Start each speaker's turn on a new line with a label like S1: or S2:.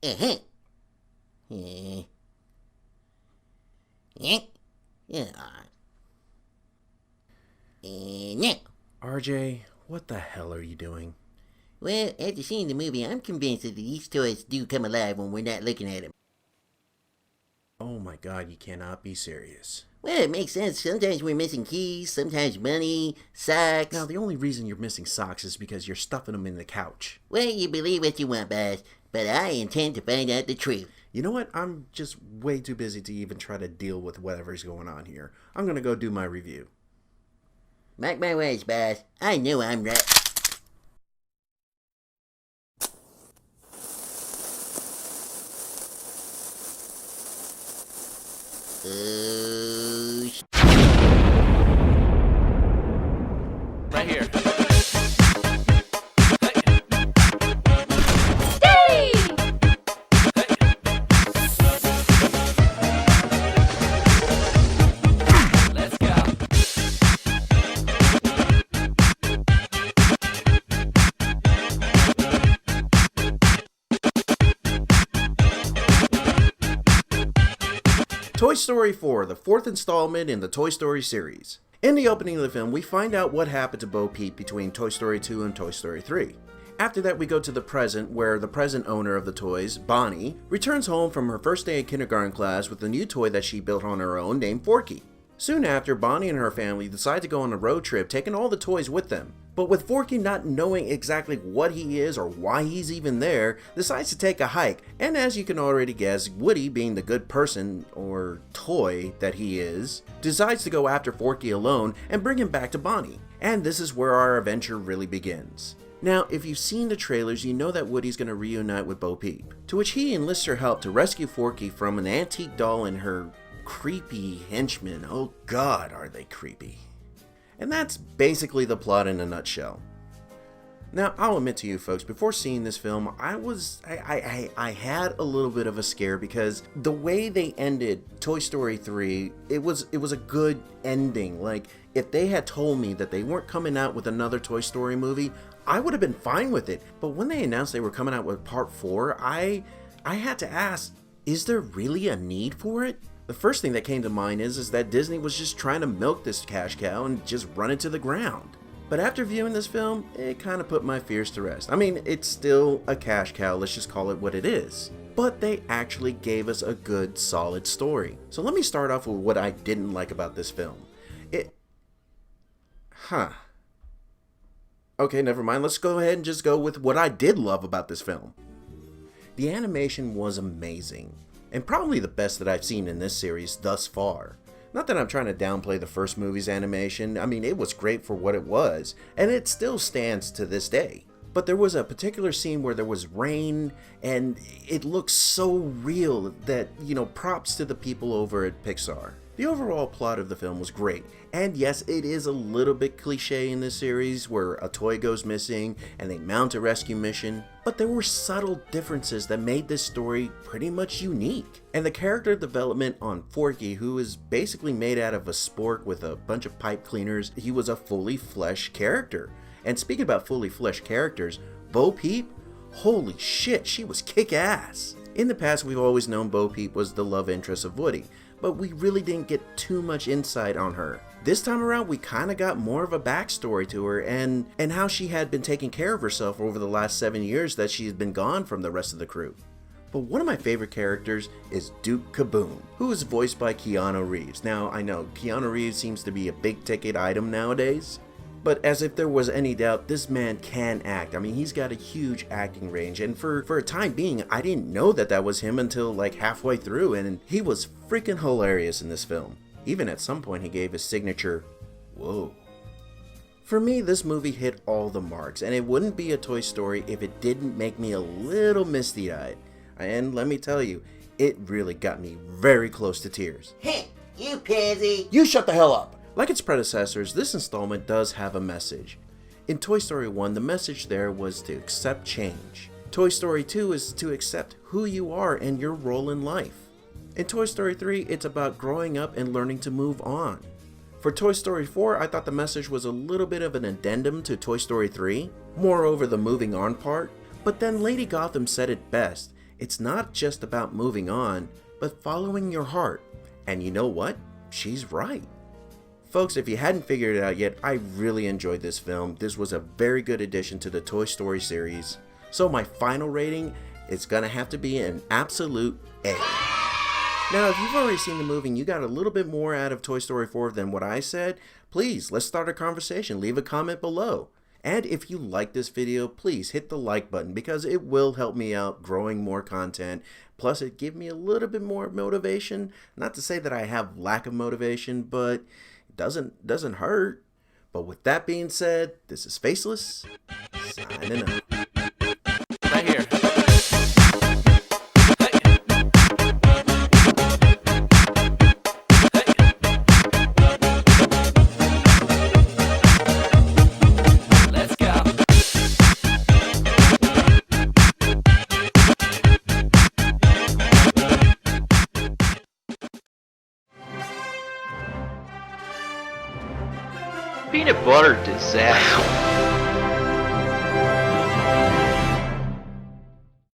S1: Uh-huh. Yeah. Yeah. Yeah. Now.
S2: RJ, what the hell are you doing?
S1: Well, after seeing the movie, I'm convinced that these toys do come alive when we're not looking at them.
S2: Oh my god, you cannot be serious.
S1: Well, it makes sense. Sometimes we're missing keys, sometimes money, socks.
S2: Now, the only reason you're missing socks is because you're stuffing them in the couch.
S1: Well, you believe what you want, boss, but I intend to find out the truth.
S2: You know what? I'm just way too busy to even try to deal with whatever's going on here. I'm gonna go do my review.
S1: Mark my words, boss. I know I'm right.
S3: Right here. Let's go.
S2: Toy Story 4, the fourth installment in the Toy Story series. In the opening of the film, we find out what happened to Bo Peep between Toy Story 2 and Toy Story 3. After that, we go to the present, where the present owner of the toys, Bonnie, returns home from her first day of kindergarten class with a new toy that she built on her own named Forky. Soon after, Bonnie and her family decide to go on a road trip, taking all the toys with them. But with Forky not knowing exactly what he is or why he's even there, decides to take a hike, and as you can already guess, Woody, being the good person, or toy, that he is, decides to go after Forky alone and bring him back to Bonnie. And this is where our adventure really begins. Now, if you've seen the trailers, you know that Woody's going to reunite with Bo Peep, to which he enlists her help to rescue Forky from an antique doll and her creepy henchmen. Oh god, are they creepy. And that's basically the plot in a nutshell. Now, I'll admit to you folks, before seeing this film, I had a little bit of a scare because the way they ended Toy Story 3, it was a good ending. Like, if they had told me that they weren't coming out with another Toy Story movie, I would have been fine with it. But when they announced they were coming out with part 4, I had to ask, is there really a need for it? The first thing that came to mind is that Disney was just trying to milk this cash cow and just run it to the ground. But after viewing this film, it kind of put my fears to rest. I mean, it's still a cash cow, let's just call it what it is. But they actually gave us a good, solid story. So let me start off with what I didn't like about this film. Okay, never mind. Let's go ahead and just go with what I did love about this film. The animation was amazing, and probably the best that I've seen in this series thus far. Not that I'm trying to downplay the first movie's animation, I mean, it was great for what it was, and it still stands to this day. But there was a particular scene where there was rain, and it looks so real that, props to the people over at Pixar. The overall plot of the film was great, and yes, it is a little bit cliche in this series where a toy goes missing and they mount a rescue mission, but there were subtle differences that made this story pretty much unique. And the character development on Forky, who is basically made out of a spork with a bunch of pipe cleaners, he was a fully fleshed character. And speaking about fully fleshed characters, Bo Peep, holy shit, she was kick-ass. In the past, we've always known Bo Peep was the love interest of Woody, but we really didn't get too much insight on her. This time around, we kinda got more of a backstory to her and how she had been taking care of herself over the last 7 years that she's been gone from the rest of the crew. But one of my favorite characters is Duke Kaboom, who is voiced by Keanu Reeves. Now, I know, Keanu Reeves seems to be a big ticket item nowadays, but as if there was any doubt, this man can act. I mean, he's got a huge acting range, and for a time being, I didn't know that was him until like halfway through, and he was freaking hilarious in this film. Even at some point, he gave his signature, whoa. For me, this movie hit all the marks, and it wouldn't be a Toy Story if it didn't make me a little misty-eyed. And let me tell you, it really got me very close to tears.
S1: Heh, you pansy.
S2: You shut the hell up! Like its predecessors, this installment does have a message. In Toy Story 1, the message there was to accept change. Toy Story 2 is to accept who you are and your role in life. In Toy Story 3, it's about growing up and learning to move on. For Toy Story 4, I thought the message was a little bit of an addendum to Toy Story 3, more over the moving on part, but then Lady Gotham said it best. It's not just about moving on, but following your heart. And you know what? She's right. Folks, if you hadn't figured it out yet, I really enjoyed this film. This was a very good addition to the Toy Story series. So my final rating, it's gonna have to be an absolute A. Now, if you've already seen the movie and you got a little bit more out of Toy Story 4 than what I said, please, let's start a conversation. Leave a comment below. And if you like this video, please hit the like button because it will help me out growing more content. Plus, it gives me a little bit more motivation. Not to say that I have lack of motivation, but it doesn't hurt. But with that being said, this is Faceless, signing out.
S3: Right here. Let's go.
S4: Peanut butter disaster.